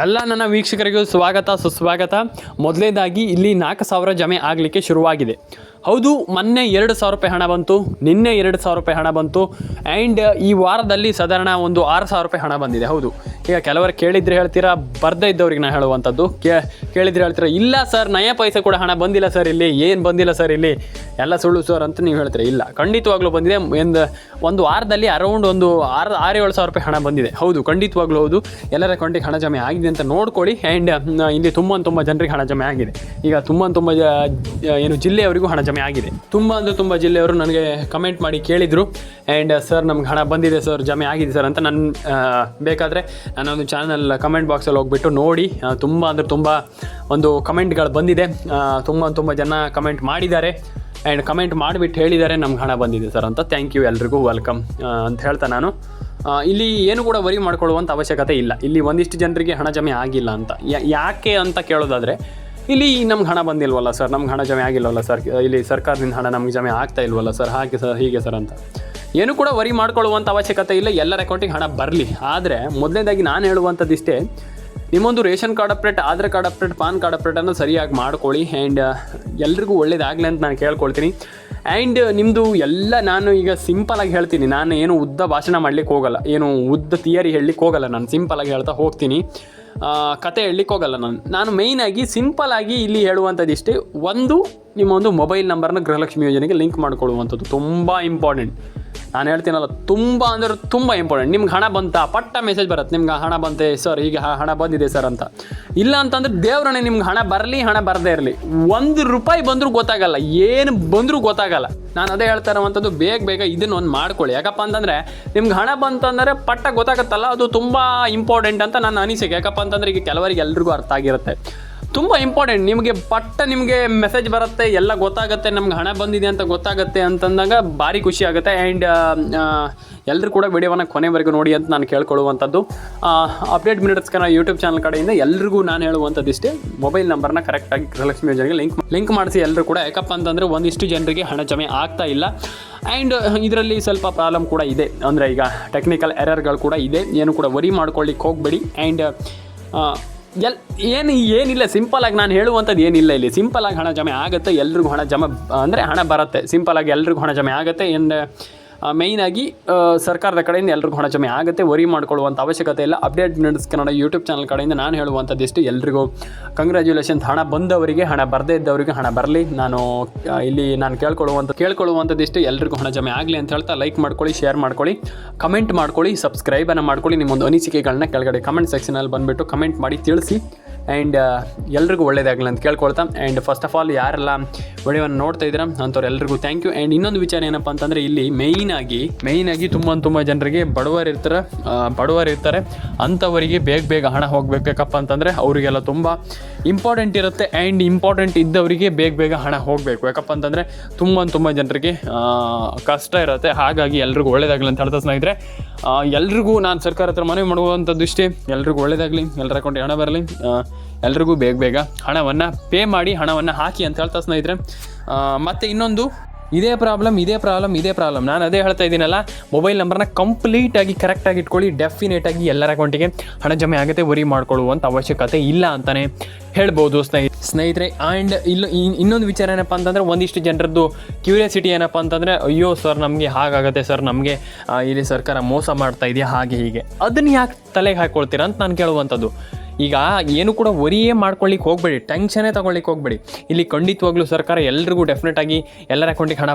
ಎಲ್ಲ ನನ್ನ ವೀಕ್ಷಕರಿಗೂ ಸ್ವಾಗತ ಸುಸ್ವಾಗತ. ಮೊದಲನೇದಾಗಿ ಇಲ್ಲಿ 4,000 ಜಮೆ ಆಗಲಿಕ್ಕೆ ಶುರುವಾಗಿದೆ. ಹೌದು, ಮೊನ್ನೆ 2,000 ರೂಪಾಯಿ ಹಣ ಬಂತು, ನಿನ್ನೆ 2,000 ರೂಪಾಯಿ ಹಣ ಬಂತು, ಆ್ಯಂಡ್ ಈ ವಾರದಲ್ಲಿ ಸಾಧಾರಣ ಒಂದು 6,000 ರೂಪಾಯಿ ಹಣ ಬಂದಿದೆ. ಹೌದು, ಈಗ ಕೆಲವರು ಕೇಳಿದ್ರೆ ಹೇಳ್ತೀರಾ, ಬರ್ದೇ ಇದ್ದವ್ರಿಗೆ ನಾನು ಹೇಳುವಂಥದ್ದು ಕೇಳಿದ್ರೆ ಹೇಳ್ತೀರಾ, ಇಲ್ಲ ಸರ್ ನಯ ಪೈಸೆ ಕೂಡ ಹಣ ಬಂದಿಲ್ಲ ಸರ್, ಇಲ್ಲಿ ಏನು ಬಂದಿಲ್ಲ ಸರ್, ಇಲ್ಲಿ ಎಲ್ಲ ಸುಳ್ಳು ಸರ್ ಅಂತ ನೀವು ಹೇಳ್ತೀರಾ. ಇಲ್ಲ, ಖಂಡಿತವಾಗ್ಲೂ ಬಂದಿದೆ. ಒಂದು ವಾರದಲ್ಲಿ ಅರೌಂಡ್ ಒಂದು 6-7 ಸಾವಿರ ರೂಪಾಯಿ ಹಣ ಬಂದಿದೆ. ಹೌದು, ಖಂಡಿತವಾಗ್ಲೂ ಹೌದು. ಎಲ್ಲರ ಅಕೌಂಟಿಗೆ ಹಣ ಜಮೆ ಆಗಿದೆ ಅಂತ ನೋಡ್ಕೊಳ್ಳಿ. ಆ್ಯಂಡ್ ಇಲ್ಲಿ ತುಂಬ ಜನರಿಗೆ ಹಣ ಜಮೆ ಆಗಿದೆ. ಈಗ ತುಂಬ ಏನು ಜಿಲ್ಲೆಯವರಿಗೂ ಹಣ ಜಮೆ ಆಗಿದೆ. ತುಂಬ ಜಿಲ್ಲೆಯವರು ನನಗೆ ಕಮೆಂಟ್ ಮಾಡಿ ಕೇಳಿದರು, ಆ್ಯಂಡ್ ಸರ್ ನಮ್ಗೆ ಹಣ ಬಂದಿದೆ ಸರ್, ಜಮೆ ಆಗಿದೆ ಸರ್ ಅಂತ. ನಾನು ಬೇಕಾದರೆ ನನ್ನೊಂದು ಚಾನಲ್ ಕಮೆಂಟ್ ಬಾಕ್ಸಲ್ಲಿ ಹೋಗ್ಬಿಟ್ಟು ನೋಡಿ. ತುಂಬ ಒಂದು ಕಮೆಂಟ್ಗಳು ಬಂದಿದೆ. ತುಂಬ ಜನ ಕಮೆಂಟ್ ಮಾಡಿದ್ದಾರೆ, ಆ್ಯಂಡ್ ಕಮೆಂಟ್ ಮಾಡಿಬಿಟ್ಟು ಹೇಳಿದ್ದಾರೆ ನಮ್ಗೆ ಹಣ ಬಂದಿದೆ ಸರ್ ಅಂತ. ಥ್ಯಾಂಕ್ ಯು, ಎಲ್ರಿಗೂ ವೆಲ್ಕಮ್ ಅಂತ ಹೇಳ್ತಾ ನಾನು ಇಲ್ಲಿ ಏನು ಕೂಡ ವರಿ ಮಾಡ್ಕೊಳ್ಳುವಂಥ ಅವಶ್ಯಕತೆ ಇಲ್ಲ. ಇಲ್ಲಿ ಒಂದಿಷ್ಟು ಜನರಿಗೆ ಹಣ ಜಮೆ ಆಗಿಲ್ಲ ಅಂತ ಯಾಕೆ ಅಂತ ಕೇಳೋದಾದರೆ, ಇಲ್ಲಿ ನಮ್ಗೆ ಹಣ ಬಂದಿಲ್ವಲ್ಲ ಸರ್, ನಮ್ಗೆ ಹಣ ಜಮೆ ಆಗಿಲ್ವಲ್ಲ ಸರ್, ಇಲ್ಲಿ ಸರ್ಕಾರದಿಂದ ಹಣ ನಮ್ಗೆ ಜಮೆ ಆಗ್ತಾ ಇಲ್ವಲ್ಲ ಸರ್, ಹಾಗೆ ಸರ್ ಹೀಗೆ ಸರ್ ಅಂತ ಏನು ಕೂಡ ವರಿ ಮಾಡ್ಕೊಳ್ಳುವಂಥ ಅವಶ್ಯಕತೆ ಇಲ್ಲ. ಎಲ್ಲರ ಅಕೌಂಟಿಗೆ ಹಣ ಬರಲಿ. ಆದರೆ ಮೊದಲನೇದಾಗಿ ನಾನು ಹೇಳುವಂಥದ್ದು ಇಷ್ಟೇ, ನಿಮ್ಮೊಂದು ration card update, Aadhaar card update, PAN card ಅಪ್ಡೇಟನ್ನು ಸರಿಯಾಗಿ ಮಾಡ್ಕೊಳ್ಳಿ. ಆ್ಯಂಡ್ ಎಲ್ರಿಗೂ ಒಳ್ಳೇದಾಗಲಿ ಅಂತ ನಾನು ಕೇಳ್ಕೊಳ್ತೀನಿ. ಆ್ಯಂಡ್ ನಿಮ್ಮದು ಎಲ್ಲ, ನಾನು ಈಗ ಸಿಂಪಲಾಗಿ ಹೇಳ್ತೀನಿ, ನಾನು ಏನು ಉದ್ದ ಭಾಷಣ ಮಾಡಲಿಕ್ಕೆ ಹೋಗಲ್ಲ, ಏನು ಉದ್ದ ಥಿಯರಿ ಹೇಳಲಿಕ್ಕೆ ಹೋಗಲ್ಲ, ನಾನು ಸಿಂಪಲಾಗಿ ಹೇಳ್ತಾ ಹೋಗ್ತೀನಿ, ಕತೆ ಹೇಳಲಿಕ್ಕೆ ಹೋಗಲ್ಲ. ನಾನು ಮೇಯ್ನಾಗಿ ಸಿಂಪಲಾಗಿ ಇಲ್ಲಿ ಹೇಳುವಂಥದ್ದು ಇಷ್ಟೇ. ಒಂದು, ನಿಮ್ಮ ಒಂದು ಮೊಬೈಲ್ ನಂಬರ್ನ ಗೃಹಲಕ್ಷ್ಮಿ ಯೋಜನೆಗೆ ಲಿಂಕ್ ಮಾಡ್ಕೊಳ್ಳುವಂಥದ್ದು ತುಂಬ ಇಂಪಾರ್ಟೆಂಟ್. ನಾನು ಹೇಳ್ತೀನಲ್ಲ, ತುಂಬ ಇಂಪಾರ್ಟೆಂಟ್. ನಿಮ್ಗೆ ಹಣ ಬಂತಾ, ಪಟ್ಟ ಮೆಸೇಜ್ ಬರುತ್ತೆ, ನಿಮ್ಗೆ ಹಣ ಬಂತೆ ಸರ್, ಹೀಗೆ ಹಣ ಬಂದಿದೆ ಸರ್ ಅಂತ. ಇಲ್ಲ ಅಂತಂದ್ರೆ ದೇವ್ರನ್ನೇ ನಿಮ್ಗೆ ಹಣ ಬರಲಿ, ಹಣ ಬರದೇ ಇರಲಿ, ₹1 ಬಂದರೂ ಗೊತ್ತಾಗಲ್ಲ, ಏನು ಬಂದರೂ ಗೊತ್ತಾಗಲ್ಲ. ನಾನು ಅದೇ ಹೇಳ್ತಾ ಇರೋವಂಥದ್ದು, ಬೇಗ ಇದನ್ನು ಒಂದು ಮಾಡ್ಕೊಳ್ಳಿ. ಯಾಕಪ್ಪ ಅಂತಂದರೆ ನಿಮ್ಗೆ ಹಣ ಬಂತಂದರೆ ಪಟ್ಟ ಗೊತ್ತಾಗುತ್ತಲ್ಲ, ಅದು ತುಂಬ ಇಂಪಾರ್ಟೆಂಟ್ ಅಂತ ನನ್ನ ಅನಿಸಿಕೆ. ಯಾಕಪ್ಪ ಅಂತಂದರೆ ಈಗ ಕೆಲವರಿಗೆ ಎಲ್ರಿಗೂ ಅರ್ಥ ಆಗಿರುತ್ತೆ, ತುಂಬ ಇಂಪಾರ್ಟೆಂಟ್. ನಿಮಗೆ ಮೆಸೇಜ್ ಬರುತ್ತೆ, ಎಲ್ಲ ಗೊತ್ತಾಗುತ್ತೆ, ನಮ್ಗೆ ಹಣ ಬಂದಿದೆ ಅಂತ ಗೊತ್ತಾಗುತ್ತೆ ಅಂತಂದಾಗ ಭಾರಿ ಖುಷಿ ಆಗುತ್ತೆ. ಆ್ಯಂಡ್ ಎಲ್ಲರೂ ಕೂಡ ವಿಡಿಯೋವನ್ನು ಕೊನೆವರೆಗೂ ನೋಡಿ ಅಂತ ನಾನು ಕೇಳ್ಕೊಳ್ಳುವಂಥದ್ದು. ಅಪ್ಡೇಟ್ ಮಿನಿಟ್ಸ್ನ ಯೂಟ್ಯೂಬ್ ಚಾನಲ್ ಕಡೆಯಿಂದ ಎಲ್ರಿಗೂ ನಾನು ಹೇಳುವಂಥದ್ದು ಇಷ್ಟೇ, ಮೊಬೈಲ್ ನಂಬರ್ನ ಕರೆಕ್ಟಾಗಿ ಗೃಹಲಕ್ಷ್ಮಿ ಯೋಜನೆಗೆ ಲಿಂಕ್ ಮಾಡಿಸಿ ಎಲ್ಲರೂ ಕೂಡ. ಯಾಕಪ್ಪ ಅಂತಂದರೆ ಒಂದಿಷ್ಟು ಜನರಿಗೆ ಹಣ ಜಮೆ ಆಗ್ತಾ ಇಲ್ಲ. ಆ್ಯಂಡ್ ಇದರಲ್ಲಿ ಸ್ವಲ್ಪ ಪ್ರಾಬ್ಲಮ್ ಕೂಡ ಇದೆ, ಅಂದರೆ ಈಗ ಟೆಕ್ನಿಕಲ್ ಎರರ್ಗಳು ಕೂಡ ಇದೆ. ಏನು ಕೂಡ ವರಿ ಮಾಡ್ಕೊಳ್ಳಿಕ್ಕೆ ಹೋಗಬೇಡಿ. ಆ್ಯಂಡ್ ಏನಿಲ್ಲ, ಸಿಂಪಲಾಗಿ ನಾನು ಹೇಳುವಂಥದ್ದು ಏನಿಲ್ಲ. ಇಲ್ಲಿ ಸಿಂಪಲಾಗಿ ಹಣ ಜಮೆ ಆಗುತ್ತೆ, ಎಲ್ರಿಗೂ ಹಣ ಬರುತ್ತೆ. ಸಿಂಪಲಾಗಿ ಎಲ್ರಿಗೂ ಹಣ ಜಮೆ ಆಗುತ್ತೆ. ಆ್ಯಂಡ್ ಮೇಯ್ನಾಗಿ ಸರ್ಕಾರದ ಕಡೆಯಿಂದ ಎಲ್ರಿಗೂ ಹಣ ಜಮೆ ಆಗುತ್ತೆ, ವರಿ ಮಾಡ್ಕೊಳ್ಳುವಂಥ ಅವಶ್ಯಕತೆ ಇಲ್ಲ. Update minutes Kannada YouTube channel ಕಡೆಯಿಂದ ನಾನು ಹೇಳುವಂಥದ್ದು ಇಷ್ಟು, ಎಲ್ರಿಗೂ ಕಂಗ್ರ್ಯಾಚುಲೇಷನ್ಸ್. ಹಣ ಬಂದವರಿಗೆ, ಹಣ ಬರದೇ ಇದ್ದವರಿಗೆ ಹಣ ಬರಲಿ. ನಾನು ಕೇಳ್ಕೊಳ್ಳುವಂಥದ್ದು ಇಷ್ಟು, ಎಲ್ರಿಗೂ ಹಣ ಜಮೆ ಆಗಲಿ ಅಂತ ಹೇಳ್ತಾ ಲೈಕ್ ಮಾಡ್ಕೊಳ್ಳಿ, ಶೇರ್ ಮಾಡ್ಕೊಳ್ಳಿ, ಕಮೆಂಟ್ ಮಾಡ್ಕೊಳ್ಳಿ, ಸಬ್ಸ್ಕ್ರೈಬನ್ನು ಮಾಡ್ಕೊಳ್ಳಿ. ನಿಮ್ಮೊಂದು ಅನಿಸಿಕೆಗಳನ್ನ ಕೆಳಗಡೆ ಕಮೆಂಟ್ ಸೆಕ್ಷನಲ್ಲಿ ಬಂದುಬಿಟ್ಟು ಕಮೆಂಟ್ ಮಾಡಿ ತಿಳಿಸಿ. ಆ್ಯಂಡ್ ಎಲ್ರಿಗೂ ಒಳ್ಳೇದಾಗಲಿ ಅಂತ ಕೇಳ್ಕೊಳ್ತಾ, ಆ್ಯಂಡ್ ಫಸ್ಟ್ ಆಫ್ ಆಲ್ ಯಾರೆಲ್ಲ ವಿಡಿಯೋವನ್ನು ನೋಡ್ತಾ ಇದ್ದೀರಾ ಅಂಥವ್ರು ಎಲ್ರಿಗೂ ಥ್ಯಾಂಕ್ ಯು. ಆ್ಯಂಡ್ ಇನ್ನೊಂದು ವಿಚಾರ ಏನಪ್ಪ ಅಂತಂದರೆ, ಇಲ್ಲಿ ಮೇಯ್ನಾಗಿ ತುಂಬ ಜನರಿಗೆ ಬಡವರು ಇರ್ತಾರೆ, ಅಂಥವರಿಗೆ ಬೇಗ ಹಣ ಹೋಗಬೇಕು. ಯಾಕಪ್ಪ ಅಂತಂದರೆ ಅವರಿಗೆಲ್ಲ ತುಂಬ ಇಂಪಾರ್ಟೆಂಟ್ ಇರುತ್ತೆ. ಆ್ಯಂಡ್ ಇಂಪಾರ್ಟೆಂಟ್ ಇದ್ದವರಿಗೆ ಬೇಗ ಹಣ ಹೋಗಬೇಕು. ಯಾಕಪ್ಪ ಅಂತಂದರೆ ತುಂಬ ಜನರಿಗೆ ಕಷ್ಟ ಇರುತ್ತೆ. ಹಾಗಾಗಿ ಎಲ್ರಿಗೂ ಒಳ್ಳೇದಾಗಲಿ ಅಂತ ಹೇಳ್ತಾ ಸ್ನೇಹಿತರೆ, ಎಲ್ರಿಗೂ ನಾನು ಸರ್ಕಾರ ಹತ್ರ ಮನವಿ ಮಾಡುವಂಥದ್ದು ಇಷ್ಟೇ, ಎಲ್ರಿಗೂ ಒಳ್ಳೇದಾಗಲಿ, ಎಲ್ಲರ ಅಕೌಂಟಿಗೆ ಹಣ ಬರಲಿ, ಎಲ್ರಿಗೂ ಬೇಗ ಹಣವನ್ನು ಪೇ ಮಾಡಿ, ಹಣವನ್ನು ಹಾಕಿ ಅಂತ ಹೇಳ್ತಾ ಸ್ನೇಹಿತರೆ. ಮತ್ತು ಇನ್ನೊಂದು, ಇದೇ ಪ್ರಾಬ್ಲಮ್ ನಾನು ಅದೇ ಹೇಳ್ತಾ ಇದ್ದೀನಲ್ಲ, ಮೊಬೈಲ್ ನಂಬರ್ನ ಕಂಪ್ಲೀಟಾಗಿ ಕರೆಕ್ಟಾಗಿ ಇಟ್ಕೊಳ್ಳಿ. ಡೆಫಿನೆಟಾಗಿ ಎಲ್ಲರ ಅಕೌಂಟಿಗೆ ಹಣ ಜಮೆ ಆಗುತ್ತೆ, ವರಿ ಮಾಡ್ಕೊಳ್ಳುವಂಥ ಅವಶ್ಯಕತೆ ಇಲ್ಲ ಅಂತಲೇ ಹೇಳ್ಬೋದು ಸ್ನೇಹಿತರೆ. ಆ್ಯಂಡ್ ಇನ್ನೊಂದು ವಿಚಾರ ಏನಪ್ಪ ಅಂತಂದರೆ, ಒಂದಿಷ್ಟು ಜನರದ್ದು ಕ್ಯೂರಿಯಾಸಿಟಿ ಏನಪ್ಪ ಅಂತಂದರೆ, ಅಯ್ಯೋ ಸರ್ ನಮಗೆ ಹಾಗಾಗುತ್ತೆ ಸರ್, ನಮಗೆ ಇಲ್ಲಿ ಸರ್ಕಾರ ಮೋಸ ಮಾಡ್ತಾ ಇದೆಯಾ, ಹಾಗೆ ಹೀಗೆ. ಅದನ್ನು ಯಾಕೆ ತಲೆಗೆ ಹಾಕ್ಕೊಳ್ತೀರಾ ಅಂತ ನಾನು ಕೇಳುವಂಥದ್ದು. ಈಗ ಏನು ಕೂಡ ವರಿಯೇ ಮಾಡ್ಕೊಳ್ಳಿಕ್ಕೆ ಹೋಗಬೇಡಿ, ಟೆನ್ಷನ್ನೇ ತೊಗೊಳ್ಳಿಕ್ಕೆ ಹೋಗಬೇಡಿ. ಇಲ್ಲಿ ಖಂಡಿತವಾಗ್ಲೂ ಸರ್ಕಾರ ಎಲ್ರಿಗೂ ಡೆಫಿನೆಟಾಗಿ ಎಲ್ಲರ ಅಕೌಂಟಿಗೆ ಹಣ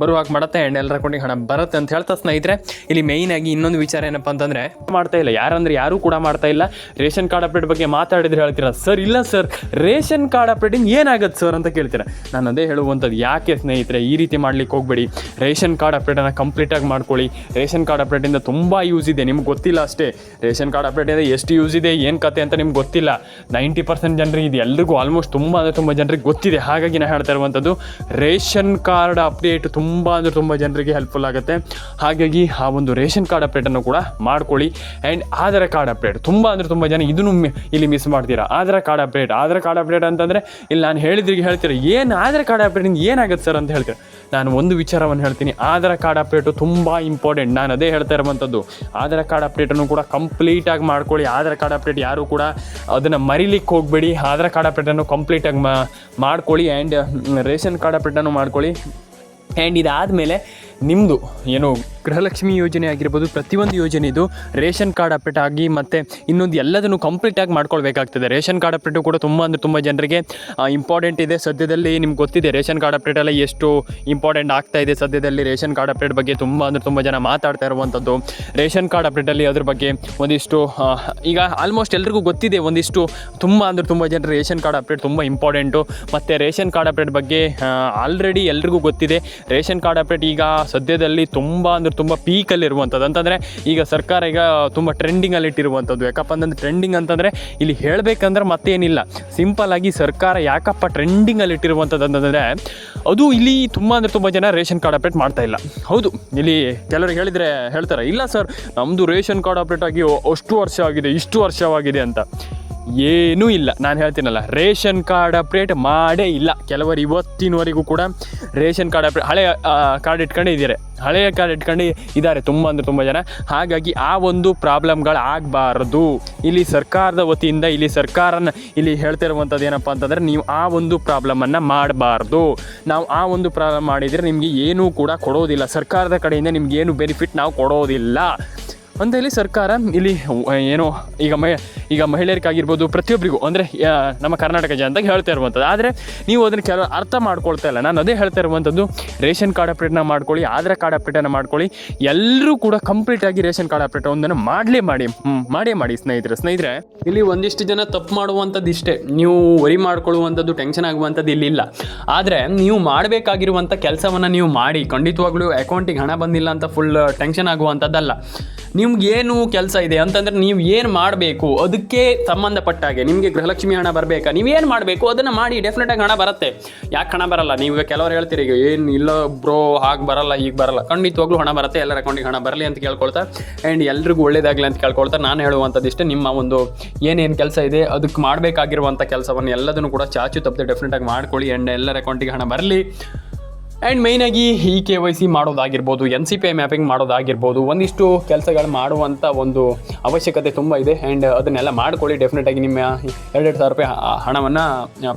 ಬರುವಾಗ ಮಾಡುತ್ತೆ, ಆ್ಯಂಡ್ ಎಲ್ಲರ ಅಕೌಂಟಿಗೆ ಹಣ ಬರುತ್ತೆ ಅಂತ ಹೇಳ್ತಾ ಸ್ನೇಹಿತರೆ. ಇಲ್ಲಿ ಮೇಯ್ನಾಗಿ ಇನ್ನೊಂದು ವಿಚಾರ ಏನಪ್ಪ ಅಂತಂದರೆ, ಮಾಡ್ತಾ ಇಲ್ಲ ಯಾರೂ ಕೂಡ ಮಾಡ್ತಾ ಇಲ್ಲ. ರೇಷನ್ ಕಾರ್ಡ್ ಅಪ್ಡೇಟ್ ಬಗ್ಗೆ ಮಾತಾಡಿದ್ರೆ ಹೇಳ್ತೀರಾ, ಸರ್ ಇಲ್ಲ ಸರ್ ರೇಷನ್ ಕಾರ್ಡ್ ಅಪ್ಡೇಟಿಂಗ್ ಏನಾಗುತ್ತೆ ಸರ್ ಅಂತ ಕೇಳ್ತೀರಾ. ನಾನು ಅದೇ ಹೇಳುವಂಥದ್ದು, ಯಾಕೆ ಸ್ನೇಹಿತರೆ ಈ ರೀತಿ ಮಾಡ್ಲಿಕ್ಕೆ ಹೋಗಬೇಡಿ. ರೇಷನ್ ಕಾರ್ಡ್ ಅಪ್ಡೇಟನ್ನು ಕಂಪ್ಲೀಟಾಗಿ ಮಾಡ್ಕೊಳ್ಳಿ. ರೇಷನ್ ಕಾರ್ಡ್ ಅಪ್ಡೇಟಿಂದ ತುಂಬ ಯೂಸ್ ಇದೆ, ನಿಮ್ಗೆ ಗೊತ್ತಿಲ್ಲ ಅಷ್ಟೇ. ರೇಷನ್ ಕಾರ್ಡ್ ಅಪ್ಡೇಟಿಂದ ಎಷ್ಟು ಯೂಸ್ ಇದೆ, ಏನು ಕತೆ ಅಂತ ನಿಮ್ಗೆ ಗೊತ್ತಿಲ್ಲ. 90% ಜನರಿಗೆ ಇದು ಎಲ್ರಿಗೂ ಆಲ್ಮೋಸ್ಟ್ ತುಂಬ ಜನರಿಗೆ ಗೊತ್ತಿದೆ. ಹಾಗಾಗಿ ನಾನು ಹೇಳ್ತಾ ಇರುವಂಥದ್ದು, ರೇಷನ್ ಕಾರ್ಡ್ ಅಪ್ಡೇಟ್ ತುಂಬ ಜನರಿಗೆ ಹೆಲ್ಪ್ಫುಲ್ ಆಗುತ್ತೆ. ಹಾಗಾಗಿ ಆ ಒಂದು ರೇಷನ್ ಕಾರ್ಡ್ ಅಪ್ಡೇಟನ್ನು ಕೂಡ ಮಾಡ್ಕೊಳ್ಳಿ. ಆ್ಯಂಡ್ ಆಧಾರ್ ಕಾರ್ಡ್ ಅಪ್ಡೇಟ್ ತುಂಬ ಜನ ಇದನ್ನು ಇಲ್ಲಿ ಮಿಸ್ ಮಾಡ್ತೀರಾ. ಆಧಾರ್ ಕಾರ್ಡ್ ಅಪ್ಡೇಟ್ ಅಂತಂದರೆ, ಇಲ್ಲಿ ನಾನು ಹೇಳ್ತೀರ, ಏನು ಆಧಾರ್ ಕಾರ್ಡ್ ಅಪ್ಡೇಟಿಂದ ಏನಾಗುತ್ತೆ ಸರ್ ಅಂತ ಹೇಳ್ತೀರಾ. ನಾನು ಒಂದು ವಿಚಾರವನ್ನು ಹೇಳ್ತೀನಿ, ಆಧಾರ್ ಕಾರ್ಡ್ ಅಪ್ಡೇಟು ತುಂಬ ಇಂಪಾರ್ಟೆಂಟ್. ನಾನು ಅದೇ ಹೇಳ್ತಾ ಇರುವಂಥದ್ದು, ಆಧಾರ್ ಕಾರ್ಡ್ ಅಪ್ಡೇಟನ್ನು ಕೂಡ ಕಂಪ್ಲೀಟಾಗಿ ಮಾಡ್ಕೊಳ್ಳಿ. ಆಧಾರ್ ಕಾರ್ಡ್ ಅಪ್ಡೇಟ್ ಯಾರು ಕೂಡ ಅದನ್ನು ಮರಿಲಿಕ್ಕೆ ಹೋಗಬೇಡಿ. ಆಧಾರ್ ಕಾರ್ಡ್ ಅಪ್ಡೇಟನ್ನು ಕಂಪ್ಲೀಟಾಗಿ ಮಾಡ್ಕೊಳ್ಳಿ. ಆ್ಯಂಡ್ ರೇಷನ್ ಕಾರ್ಡ್ ಅಪ್ಡೇಟನ್ನು ಮಾಡ್ಕೊಳ್ಳಿ. ಆ್ಯಂಡ್ ಇದಾದಮೇಲೆ ನಿಮ್ಮದು ಏನು ಗೃಹಲಕ್ಷ್ಮಿ ಯೋಜನೆ ಆಗಿರ್ಬೋದು, ಪ್ರತಿಯೊಂದು ಯೋಜನೆ ಇದು ರೇಷನ್ ಕಾರ್ಡ್ ಅಪ್ಡೇಟ್ ಆಗಿ ಮತ್ತು ಇನ್ನೊಂದು ಎಲ್ಲದನ್ನು ಕಂಪ್ಲೀಟಾಗಿ ಮಾಡ್ಕೊಳ್ಬೇಕಾಗ್ತದೆ. ರೇಷನ್ ಕಾರ್ಡ್ ಅಪ್ಡೇಟು ಕೂಡ ತುಂಬ ಜನರಿಗೆ ಇಂಪಾರ್ಟೆಂಟ್ ಇದೆ. ಸದ್ಯದಲ್ಲಿ ನಿಮ್ಗೆ ಗೊತ್ತಿದೆ ರೇಷನ್ ಕಾರ್ಡ್ ಅಪ್ಡೇಟ್ ಎಲ್ಲ ಎಷ್ಟು ಇಂಪಾರ್ಟೆಂಟ್ ಆಗ್ತಾ ಇದೆ. ಸದ್ಯದಲ್ಲಿ ರೇಷನ್ ಕಾರ್ಡ್ ಅಪ್ಡೇಟ್ ಬಗ್ಗೆ ತುಂಬ ಜನ ಮಾತಾಡ್ತಾ ಇರುವಂಥದ್ದು. ರೇಷನ್ ಕಾರ್ಡ್ ಅಪ್ಡೇಟಲ್ಲಿ ಅದ್ರ ಬಗ್ಗೆ ಒಂದಿಷ್ಟು ಈಗ ಆಲ್ಮೋಸ್ಟ್ ಎಲ್ರಿಗೂ ಗೊತ್ತಿದೆ. ಒಂದಿಷ್ಟು ತುಂಬ ಜನರು ರೇಷನ್ ಕಾರ್ಡ್ ಅಪ್ಡೇಟ್ ತುಂಬ ಇಂಪಾರ್ಟೆಂಟು. ಮತ್ತು ರೇಷನ್ ಕಾರ್ಡ್ ಅಪ್ಡೇಟ್ ಬಗ್ಗೆ ಆಲ್ರೆಡಿ ಎಲ್ರಿಗೂ ಗೊತ್ತಿದೆ. ರೇಷನ್ ಕಾರ್ಡ್ ಅಪ್ಡೇಟ್ ಈಗ ಸದ್ಯದಲ್ಲಿ ತುಂಬ ಪೀಕಲ್ಲಿರುವಂಥದ್ದು. ಅಂತಂದರೆ ಈಗ ಸರ್ಕಾರ ಈಗ ತುಂಬ ಟ್ರೆಂಡಿಂಗಲ್ಲಿ ಇಟ್ಟಿರುವಂಥದ್ದು. ಯಾಕಪ್ಪ ಅಂತಂದರೆ ಟ್ರೆಂಡಿಂಗ್ ಅಂತಂದರೆ ಇಲ್ಲಿ ಹೇಳಬೇಕಂದ್ರೆ ಮತ್ತೇನಿಲ್ಲ, ಸಿಂಪಲ್ಲಾಗಿ ಸರ್ಕಾರ ಯಾಕಪ್ಪ ಟ್ರೆಂಡಿಂಗಲ್ಲಿ ಇಟ್ಟಿರುವಂಥದ್ದು ಅಂತಂದರೆ ಅದು ಇಲ್ಲಿ ತುಂಬ ಜನ ರೇಷನ್ ಕಾರ್ಡ್ ಅಪ್ಡೇಟ್ ಮಾಡ್ತಾ ಇಲ್ಲ. ಹೌದು, ಇಲ್ಲಿ ಕೆಲವರು ಹೇಳ್ತಾರೆ ಇಲ್ಲ ಸರ್ ನಮ್ಮದು ರೇಷನ್ ಕಾರ್ಡ್ ಅಪ್ಡೇಟ್ ಆಗಿ ಅಷ್ಟು ವರ್ಷ ಆಗಿದೆ, ಇಷ್ಟು ವರ್ಷವಾಗಿದೆ ಅಂತ. ಏನೂ ಇಲ್ಲ. ನಾನು ಹೇಳ್ತೀನಲ್ಲ, ರೇಷನ್ ಕಾರ್ಡ್ ಅಪ್ಡೇಟ್ ಮಾಡೇ ಇಲ್ಲ. ಕೆಲವರು ಇವತ್ತಿನವರೆಗೂ ಕೂಡ ರೇಷನ್ ಕಾರ್ಡ್ ಅಪ್ಡೇಟ್ ಹಳೆಯ ಕಾರ್ಡ್ ಇಟ್ಕೊಂಡು ಇದ್ದಾರೆ ತುಂಬ ಜನ. ಹಾಗಾಗಿ ಆ ಒಂದು ಪ್ರಾಬ್ಲಮ್ಗಳು ಆಗಬಾರ್ದು. ಇಲ್ಲಿ ಸರ್ಕಾರದ ವತಿಯಿಂದ ಇಲ್ಲಿ ಹೇಳ್ತಿರುವಂಥದ್ದು ಏನಪ್ಪ ಅಂತಂದರೆ, ನೀವು ಆ ಒಂದು ಪ್ರಾಬ್ಲಮನ್ನು ಮಾಡಬಾರ್ದು. ನಾವು ಆ ಒಂದು ಪ್ರಾಬ್ಲಮ್ ಮಾಡಿದರೆ ನಿಮಗೆ ಏನೂ ಕೂಡ ಕೊಡೋದಿಲ್ಲ. ಸರ್ಕಾರದ ಕಡೆಯಿಂದ ನಿಮಗೇನು ಬೆನಿಫಿಟ್ ನಾವು ಕೊಡೋದಿಲ್ಲ ಅಂತ ಹೇಳಿ ಸರ್ಕಾರ ಇಲ್ಲಿ ಏನೋ ಈಗ ಮಹಿಳೆಯರಿಗಾಗಿರ್ಬೋದು, ಪ್ರತಿಯೊಬ್ಬರಿಗೂ ಅಂದರೆ ನಮ್ಮ ಕರ್ನಾಟಕ ಜನತೆಗೆ ಹೇಳ್ತಾ ಇರುವಂಥದ್ದು. ಆದರೆ ನೀವು ಅದನ್ನು ಕೆಲವು ಅರ್ಥ ಮಾಡ್ಕೊಳ್ತಾ ಇಲ್ಲ. ನಾನು ಅದೇ ಹೇಳ್ತಾ ಇರುವಂಥದ್ದು, ರೇಷನ್ ಕಾರ್ಡ್ ಅಪ್ಡೇಟ್ನ ಮಾಡ್ಕೊಳ್ಳಿ, ಆಧಾರ್ ಕಾರ್ಡ್ ಅಪ್ಡೇಟನ್ನು ಮಾಡ್ಕೊಳ್ಳಿ. ಎಲ್ಲರೂ ಕೂಡ ಕಂಪ್ಲೀಟಾಗಿ ರೇಷನ್ ಕಾರ್ಡ್ ಅಪ್ಡೇಟ್ ಒಂದನ್ನು ಮಾಡಿ ಸ್ನೇಹಿತರೆ. ಇಲ್ಲಿ ಒಂದಿಷ್ಟು ಜನ ತಪ್ಪು ಮಾಡುವಂಥದ್ದು ಇಷ್ಟೇ, ನೀವು ವರಿ ಮಾಡ್ಕೊಳ್ಳುವಂಥದ್ದು, ಟೆನ್ಷನ್ ಆಗುವಂಥದ್ದು ಇಲ್ಲಿಲ್ಲ. ಆದರೆ ನೀವು ಮಾಡಬೇಕಾಗಿರುವಂಥ ಕೆಲಸವನ್ನು ನೀವು ಮಾಡಿ. ಖಂಡಿತವಾಗ್ಲೂ ಅಕೌಂಟಿಗೆ ಹಣ ಬಂದಿಲ್ಲ ಅಂತ ಫುಲ್ ಟೆನ್ಷನ್ ಆಗುವಂಥದ್ದಲ್ಲ. ನಿಮ್ಗೇನು ಕೆಲಸ ಇದೆ ಅಂತಂದರೆ ನೀವು ಏನು ಮಾಡಬೇಕು, ಅದಕ್ಕೆ ಸಂಬಂಧಪಟ್ಟಾಗೆ ನಿಮಗೆ ಗೃಹಲಕ್ಷ್ಮಿ ಹಣ ಬರಬೇಕಾ, ನೀವೇನು ಮಾಡಬೇಕು ಅದನ್ನು ಮಾಡಿ. ಡೆಫಿನೆಟಾಗಿ ಹಣ ಬರುತ್ತೆ. ಯಾಕೆ ಹಣ ಬರಲ್ಲ? ನೀವು ಕೆಲವರು ಹೇಳ್ತೀರಿ ಈಗ ಏನು ಇಲ್ಲ ಬ್ರೋ ಹಾಗೆ ಬರಲ್ಲ ಹೀಗೆ ಬರಲ್ಲ. ಖಂಡಿತವಾಗ್ಲೂ ಹಣ ಬರುತ್ತೆ. ಎಲ್ಲರ ಅಕೌಂಟಿಗೆ ಹಣ ಬರಲಿ ಅಂತ ಕೇಳ್ಕೊಳ್ತಾ ಆ್ಯಂಡ್ ಎಲ್ರಿಗೂ ಒಳ್ಳೇದಾಗಲಿ ಅಂತ ಕೇಳ್ಕೊಳ್ತಾ ನಾನು ಹೇಳುವಂಥದ್ದು ಇಷ್ಟೇ, ನಿಮ್ಮ ಒಂದು ಏನೇನು ಕೆಲಸ ಇದೆ ಅದಕ್ಕೆ ಮಾಡಬೇಕಾಗಿರುವಂಥ ಕೆಲಸವನ್ನು ಎಲ್ಲದನ್ನು ಕೂಡ ಚಾಚು ತಪ್ಪದೆ ಡೆಫಿನೆಟಾಗಿ ಮಾಡ್ಕೊಳ್ಳಿ. ಆ್ಯಂಡ್ ಎಲ್ಲರ ಅಕೌಂಟಿಗೆ ಹಣ ಬರಲಿ. ಆ್ಯಂಡ್ ಮೈನಾಗಿ ಈ KYC ಮಾಡೋದಾಗಿರ್ಬೋದು, NCPI ಮ್ಯಾಪಿಂಗ್ ಮಾಡೋದಾಗಿರ್ಬೋದು, ಒಂದಿಷ್ಟು ಕೆಲಸಗಳು ಮಾಡುವಂಥ ಒಂದು ಅವಶ್ಯಕತೆ ತುಂಬ ಇದೆ. ಆ್ಯಂಡ್ ಅದನ್ನೆಲ್ಲ ಮಾಡ್ಕೊಳ್ಳಿ. ಡೆಫಿನೆಟಾಗಿ ನಿಮ್ಮ 2,000 ರೂಪಾಯಿ ಹಣವನ್ನು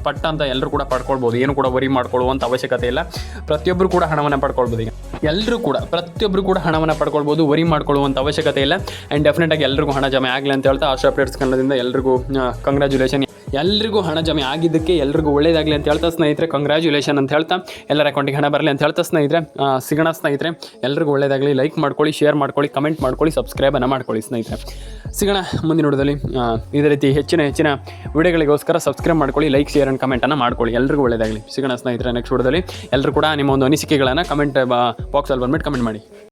ಪಟ್ಟ ಅಂತ ಎಲ್ಲರೂ ಕೂಡ ಪಡ್ಕೊಳ್ಬೋದು. ಏನು ಕೂಡ ವರಿ ಮಾಡ್ಕೊಳ್ಳುವಂಥ ಅವಶ್ಯಕತೆ ಇಲ್ಲ. ಪ್ರತಿಯೊಬ್ಬರು ಕೂಡ ಹಣವನ್ನು ಪಡ್ಕೊಳ್ಬೋದು. ಈಗ ಪ್ರತಿಯೊಬ್ಬರು ಕೂಡ ಹಣವನ್ನು ಪಡ್ಕೊಳ್ಬೋದು. ವರಿ ಮಾಡ್ಕೊಳ್ಳುವಂಥ ಅವಶ್ಯಕತೆ ಇಲ್ಲ. ಆ್ಯಂಡ್ ಡೆಫಿನೆಟಾಗಿ ಎಲ್ರಿಗೂ ಹಣ ಜಮೆ ಆಗಲಿ ಅಂತ ಹೇಳ್ತಾ ಆಶಾ ಅಪ್ಡೇಟ್ಸ್ ಕನ್ನಡದಿಂದ ಎಲ್ರಿಗೂ ಕಂಗ್ರ್ಯಾಚುಲೇಷನ್. ಎಲ್ರಿಗೂ ಹಣ ಜಮೆ ಆಗಿದ್ದಕ್ಕೆ ಎಲ್ರಿಗೂ ಒಳ್ಳೇದಾಗಲಿ ಅಂತ ಹೇಳ್ತಾ ಸ್ನೇಹಿತರೆ, ಕಂಗ್ರ್ಯಾಚುಲೇಷನ್ ಅಂತ ಹೇಳ್ತಾ ಎಲ್ಲರ ಅಕೌಂಟಿಗೆ ಹಣ ಬರಲಿ ಅಂತ ಹೇಳ್ತಾ ಸ್ನೇಹಿತರೆ, ಸಿಗೋಣ ಸ್ನೇಹಿತರೆ. ಎಲ್ರಿಗೂ ಒಳ್ಳೇದಾಗಲಿ. ಲೈಕ್ ಮಾಡ್ಕೊಳ್ಳಿ, ಶೇರ್ ಮಾಡ್ಕೊಳ್ಳಿ, ಕಮೆಂಟ್ ಮಾಡ್ಕೊಳ್ಳಿ, ಸಬ್ಸ್ಕ್ರೈಬನ್ನು ಮಾಡ್ಕೊಳ್ಳಿ ಸ್ನೇಹಿತರೆ. ಸಿಗೋಣ ಮುಂದಿನ ವಿಡಿಯೋದಲ್ಲಿ. ಇದೇ ರೀತಿ ಹೆಚ್ಚಿನ ವಿಡಿಯೋಗಳಿಗೋಸ್ಕರ ಸಬ್ಸ್ಕ್ರೈಬ್ ಮಾಡ್ಕೊಳ್ಳಿ, ಲೈಕ್, ಶೇರ್ ಆ್ಯಂಡ್ ಕಮೆಂಟನ್ನು ಮಾಡ್ಕೊಳ್ಳಿ. ಎಲ್ರಿಗೂ ಒಳ್ಳೇದಾಗಲಿ. ಸಿಗೋಣ ಸ್ನೇಹಿತರೆ ನೆಕ್ಸ್ಟ್ ವಿಡಿಯೋದಲ್ಲಿ. ಎಲ್ಲರೂ ಕೂಡ ನಿಮ್ಮ ಒಂದು ಅನಿಸಿಕೆಗಳನ್ನು ಕಮೆಂಟ್ ಬಾಕ್ಸಲ್ಲಿ ಬಂದುಬಿಟ್ಟು ಕಮೆಂಟ್ ಮಾಡಿ.